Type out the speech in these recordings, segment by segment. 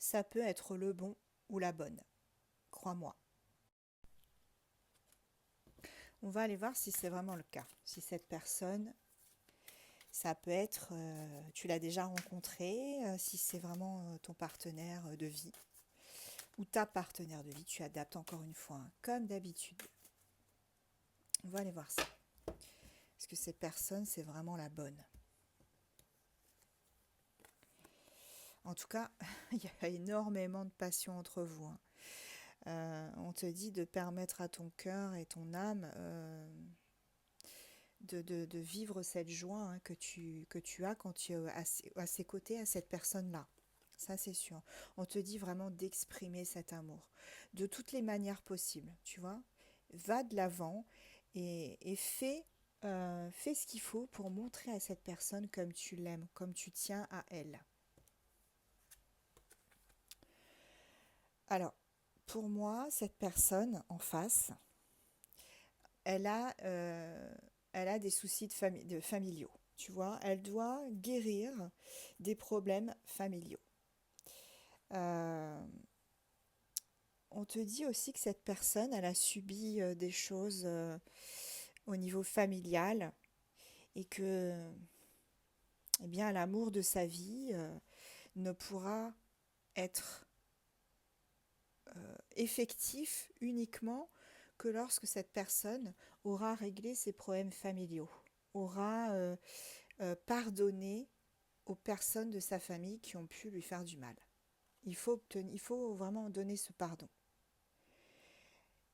ça peut être le bon ou la bonne, crois-moi. On va aller voir si c'est vraiment le cas. Si cette personne, ça peut être, tu l'as déjà rencontré, si c'est vraiment ton partenaire de vie ou ta partenaire de vie, tu adaptes encore une fois, hein, comme d'habitude. On va aller voir ça. Est-ce que cette personne, c'est vraiment la bonne? En tout cas, il y a énormément de passion entre vous, hein. On te dit de permettre à ton cœur et ton âme de vivre cette joie, hein, que tu as quand tu es à ses côtés, à cette personne-là. Ça, c'est sûr. On te dit vraiment d'exprimer cet amour de toutes les manières possibles, tu vois. Va de l'avant et fais ce qu'il faut pour montrer à cette personne comme tu l'aimes, comme tu tiens à elle. Alors, pour moi, cette personne en face, elle a, euh, elle a des soucis de familiaux. Tu vois, elle doit guérir des problèmes familiaux. Euh, on te dit aussi que cette personne, elle a subi des choses au niveau familial et que, eh bien, l'amour de sa vie ne pourra être effectif uniquement que lorsque cette personne aura réglé ses problèmes familiaux, aura pardonné aux personnes de sa famille qui ont pu lui faire du mal. Il faut vraiment donner ce pardon.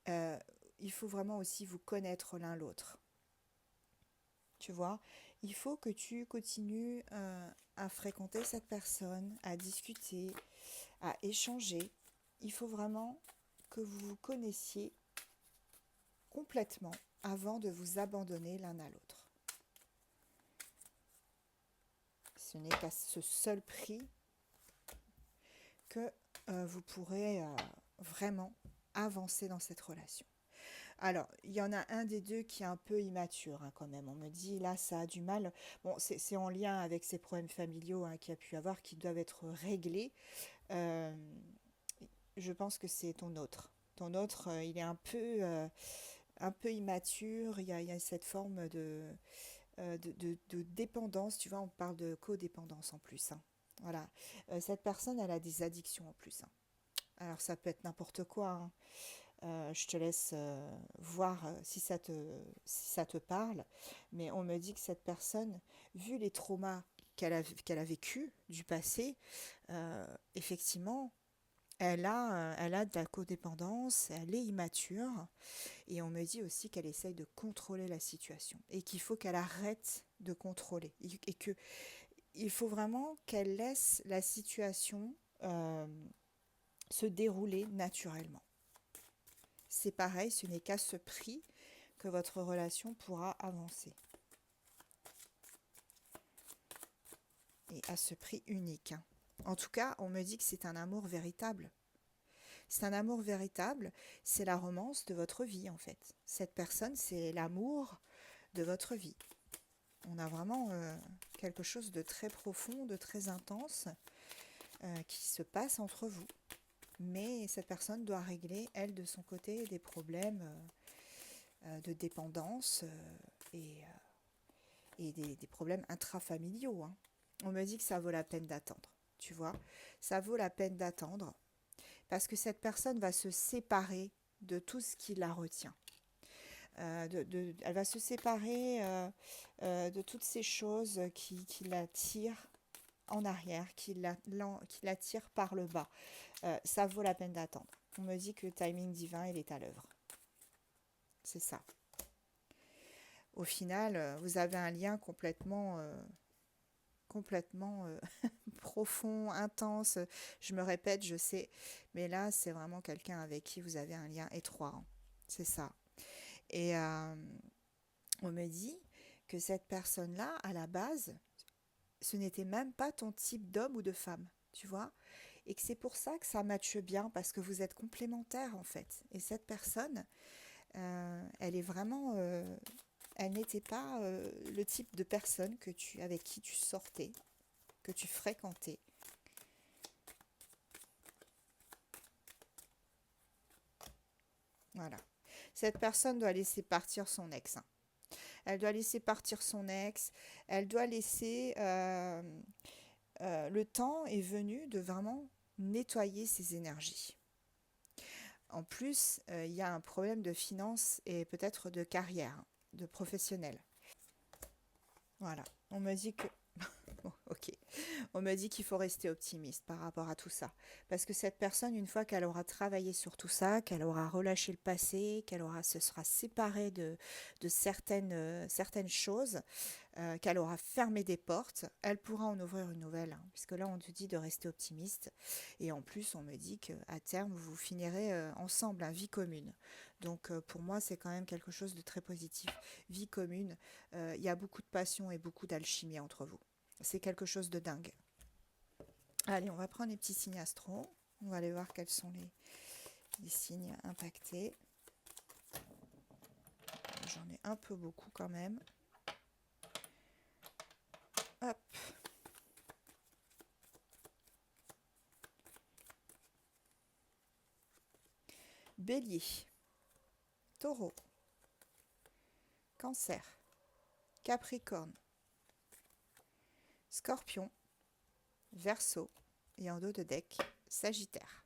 Euh, il faut vraiment aussi vous connaître l'un l'autre. Tu vois, il faut que tu continues à fréquenter cette personne, à discuter, à échanger. Il faut vraiment que vous vous connaissiez complètement avant de vous abandonner l'un à l'autre. Ce n'est qu'à ce seul prix que vous pourrez vraiment avancer dans cette relation. Alors, il y en a un des deux qui est un peu immature, hein, quand même. On me dit, là, ça a du mal. Bon, c'est en lien avec ces problèmes familiaux, hein, qu'il y a pu avoir, qui doivent être réglés. Euh, je pense que c'est ton autre. Ton autre, il est un peu immature. Il y a cette forme de dépendance. Tu vois, on parle de codépendance en plus, hein. Voilà. Cette personne, elle a des addictions en plus, hein. Alors, ça peut être n'importe quoi, hein. Je te laisse voir si ça te parle. Mais on me dit que cette personne, vu les traumas qu'elle a vécu du passé, effectivement, elle a de la codépendance, elle est immature. Et on me dit aussi qu'elle essaye de contrôler la situation et qu'il faut qu'elle arrête de contrôler. Et que il faut vraiment qu'elle laisse la situation se dérouler naturellement. C'est pareil, ce n'est qu'à ce prix que votre relation pourra avancer. Et à ce prix unique, hein. En tout cas, on me dit que c'est un amour véritable. C'est un amour véritable, c'est la romance de votre vie en fait. Cette personne, c'est l'amour de votre vie. On a vraiment quelque chose de très profond, de très intense qui se passe entre vous. Mais cette personne doit régler, elle, de son côté, des problèmes de dépendance et des problèmes intrafamiliaux, hein. On me dit que ça vaut la peine d'attendre, tu vois. Ça vaut la peine d'attendre parce que cette personne va se séparer de tout ce qui la retient. Elle va se séparer de toutes ces choses qui la tirent en arrière, qui la tirent par le bas. Ça vaut la peine d'attendre. On me dit que le timing divin, il est à l'œuvre. C'est ça. Au final, vous avez un lien complètement profond, intense. Je me répète, je sais, mais là, c'est vraiment quelqu'un avec qui vous avez un lien étroit, hein. C'est ça. Et on me dit que cette personne-là, à la base, ce n'était même pas ton type d'homme ou de femme, tu vois, et que c'est pour ça que ça matche bien, parce que vous êtes complémentaires, en fait. Et cette personne, elle est vraiment... elle n'était pas le type de personne avec qui tu sortais, que tu fréquentais. Voilà. Cette personne doit laisser partir son ex, hein. Elle doit laisser partir son ex. Elle doit laisser... le temps est venu de vraiment nettoyer ses énergies. En plus, il y a un problème de finances et peut-être de carrière, hein, de professionnel. Voilà. On me dit que... Bon, ok. On me dit qu'il faut rester optimiste par rapport à tout ça. Parce que cette personne, une fois qu'elle aura travaillé sur tout ça, qu'elle aura relâché le passé, se sera séparée de certaines choses, qu'elle aura fermé des portes, elle pourra en ouvrir une nouvelle, hein, puisque là, on te dit de rester optimiste. Et en plus, on me dit qu'à terme, vous finirez ensemble, hein, vie commune. Donc, pour moi, c'est quand même quelque chose de très positif. Vie commune, il y a beaucoup de passion et beaucoup d'alchimie entre vous. C'est quelque chose de dingue. Allez, on va prendre les petits signes astro. On va aller voir quels sont les signes impactés. J'en ai un peu beaucoup quand même. Hop. Bélier, Taureau, Cancer, Capricorne, Scorpion, Verseau et en dos de deck, Sagittaire.